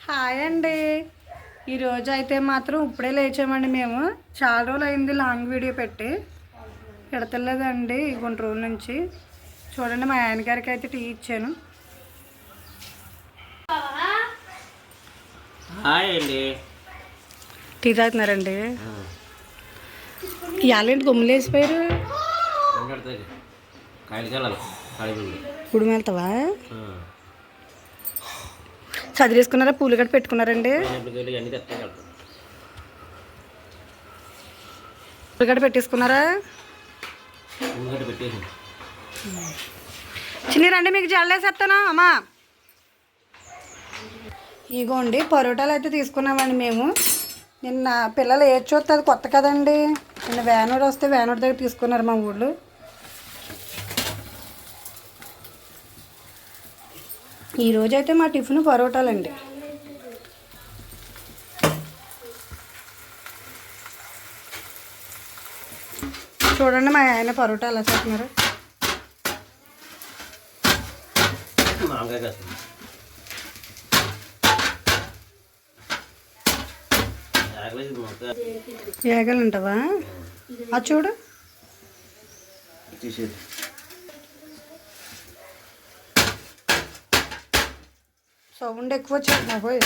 Hi అండి. ఈరోజు అయితే మాత్రం ఇప్పుడే లేచామండి. మేము చాలా రోజులు అయింది లాంగ్ వీడియో పెట్టి, పెడతలేదండి 2 రోజుల నుంచి. చూడండి, మా ఆయన గారికి అయితే టీ ఇచ్చాను. హాయ్ అండి. టీ తాగుతున్నారండి. ఇవాళ ఏంటి గుమ్మలు వేసిపోయారు? గుడి వెళ్తావా? చదివేసుకున్నారా? పూలు గట్ట పెట్టుకున్నారండి? పూలు గట్ట పెట్టేసుకున్నారా? చిన్ని రండి, మీకు జల్లేసేస్తాను అమ్మా. ఇగోండి పరోటాలు అయితే తీసుకున్నామండి మేము. నిన్న పిల్లలు ఏది చూస్తే అది కొత్త కదండి. నిన్న వ్యానోడు వస్తే వ్యానోడు దగ్గర తీసుకున్నారు మా ఊళ్ళో. ఈరోజైతే మా టిఫిన్ పరోటాలండి. చూడండి మా ఆయన పరోటా ఎలా చేస్తున్నారు. ఏగలంటావా? అది చూడు, సౌండ్ ఎక్కువ వచ్చేది బాబోయ్.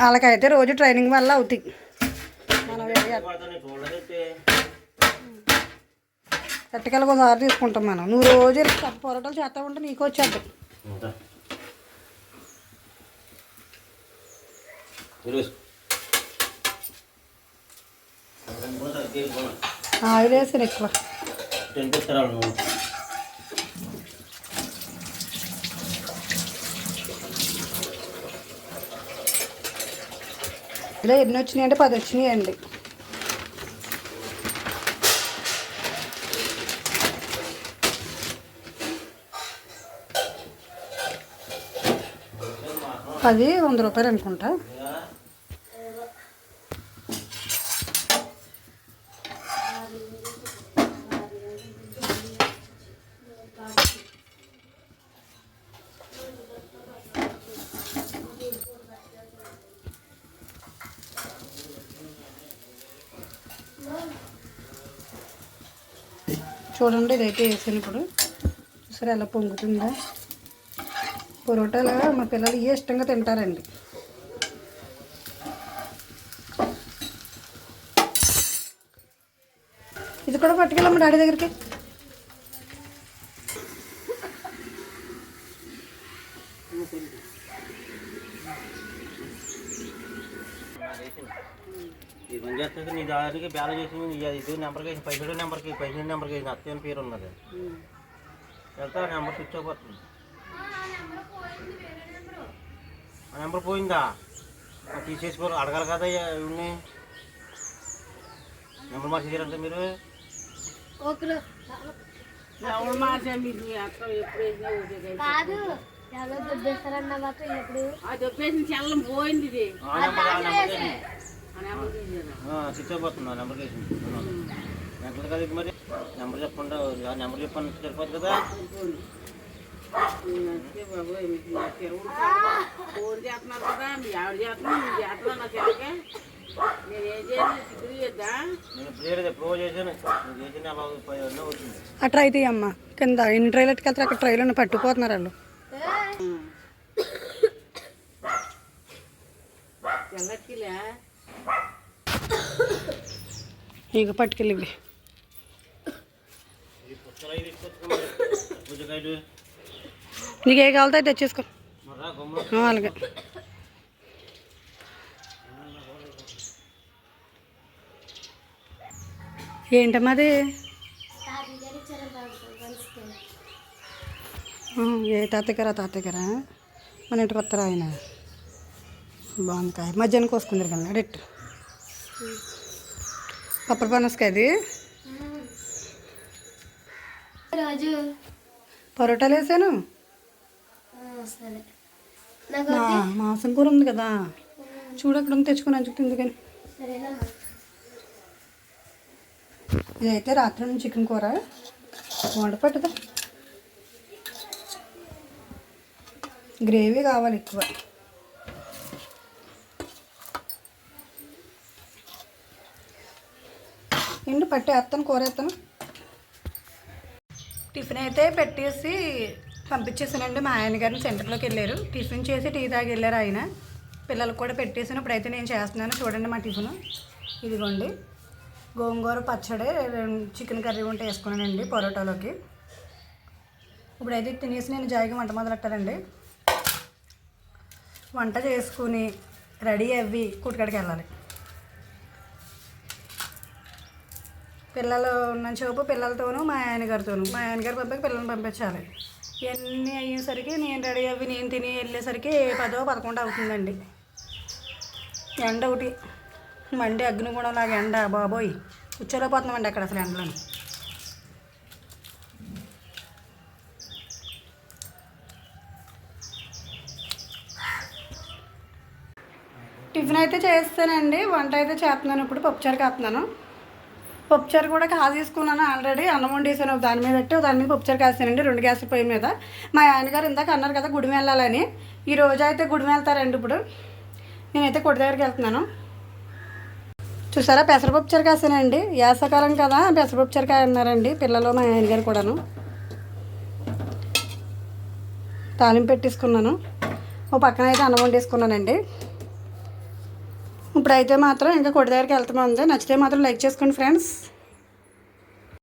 వాళ్ళకైతే రోజు ట్రైనింగ్ వల్ల అవుతాయి. ఎట్టకెళ్ళకి ఒకసారి తీసుకుంటాం మనం. నువ్వు రోజు పొరటలు చేస్తా ఉంటే నీకు వచ్చేద్దాం. ఆయిల్ వేసాను ఎక్కువ. ఇలా ఎన్ని వచ్చినాయి అంటే 10 వచ్చినాయి అండి. అది 100 రూపాయలు అనుకుంటా. చూడండి, ఇదైతే వేసాను. ఇప్పుడు సరే ఎలా పొంగుతుందా. పొరోటాలు మా పిల్లలు ఇవే ఇష్టంగా తింటారండి. ఇది కూడా పట్టుకెళ్ళమ్మ డాడీ దగ్గరికి. చేస్తే నీ దానికి బ్యాలెన్స్ చేసి ఇది నెంబర్కి వేసి పైసలు నెంబర్కి వేసి అత్తే అని పేరు ఉన్నది. వెళ్తా నెంబర్ స్విచ్ అయిపోతుంది. ఆ నెంబర్ పోయిందా? తీసేసుకోరు, అడగాలి కదా. ఇవన్నీ నెంబర్ మార్చేసారంటే మీరు స్విచ్ అయిపోతుంది. ఆ నెంబర్కి వేసి వెంటనే కదా. ఇది మరి నెంబర్ చెప్పండి. ఆ నెంబర్ చెప్పండి, సరిపోతుంది కదా. అట్లా అయితే అమ్మ కింద ఎన్ని ట్రైలు ఎట్టుకెళ్తారు? అక్కడ ట్రైలు పట్టుకుపోతున్నారు వాళ్ళు. ఇక పట్టుకెళ్ళి నీకు ఏ కావాలో అయితే తెచ్చేసుకో. అలాగే ఏంటమ్మా అది? ఏ తాతయ్యగారా మన ఇంటికి వస్తారా ఆయన? బాగుంది. మధ్యాహ్నం కోసుకుందరు కదా అడెట్టు కొబ్బరి పనసకాయ. అది పరోటాలు వేసాను. మాంసం కూర ఉంది కదా, చూడు అక్కడ తెచ్చుకొని అంచుకుతుంది కానీ. ఇదైతే రాత్రి నుంచి చికెన్ కూర వండపట్టుదా గ్రేవీ కావాలి ఎక్కువ. ఎండు పట్టేస్తాను, కూర వేస్తాను. టిఫిన్ అయితే పెట్టేసి పంపించేసానండి. మా ఆయన గారిని సెంటర్లోకి వెళ్ళారు. టిఫిన్ చేసి టీ తాగి వెళ్ళారు ఆయన. పిల్లలకు కూడా పెట్టేసాను. ఇప్పుడైతే నేను చేస్తున్నాను. చూడండి మా టిఫిన్ ఇదిగోండి. గోంగూర పచ్చడి, చికెన్ కర్రీ ఉంటే వేసుకున్నానండి పరోటాలోకి. ఇప్పుడైతే తినేసి నేను జాయిగా వంట మొదలెట్టానండి. వంట చేసుకుని రెడీ అవ్వి కుట్టుకాడికి వెళ్ళాలి. పిల్లలు ఉన్న చూపు పిల్లలతోనూ మా ఆయన గారితోనూ, మా ఆయన గారు పంపక పిల్లల్ని పంపించాలి. ఇవన్నీ అయ్యేసరికి నేను రెడీ అవ్వి నేను తిని వెళ్ళేసరికి 10-11 అవుతుందండి. ఎండ ఒకటి మండి అగ్ని కూడా లాగా ఎండ బాబోయ్ కూర్చోలేకపోతున్నామండి అక్కడ అసలు ఎండలోని. టిఫిన్ అయితే చేస్తానండి. వంట అయితే చేస్తున్నాను. ఇప్పుడు పప్పుచారు కాస్తున్నాను. పప్పుచారు కూడా కాసేసుకున్నాను ఆల్రెడీ. అన్నం వండేసాను దాని మీద పెట్టి, దాని మీద పప్పుచారు కాస్తానండి 2 గ్యాసుల పొయ్యి మీద. మా ఆయనగారు ఇందాక అన్నారు కదా గుడిమి వెళ్ళాలని. ఈ రోజు అయితే గుడిమి వెళ్తారండి. ఇప్పుడు నేనైతే కొడి దగ్గరికి వెళ్తున్నాను. చూసారా పెసరపప్పుచారు కాసానండి. వేసవకాలం కదా పెసరపప్పుచారు కాయన్నారండి పిల్లలు, మా ఆయనగారు కూడాను. తాలింపు పెట్టేసుకున్నాను. ఓ పక్కన అయితే అన్నం వండేసుకున్నానండి. ఇప్పుడైతే మాత్రం ఇంకా కొడి దగ్గరికి వెళ్తామంది. నచ్చితే మాత్రం లైక్ చేసుకోండి ఫ్రెండ్స్.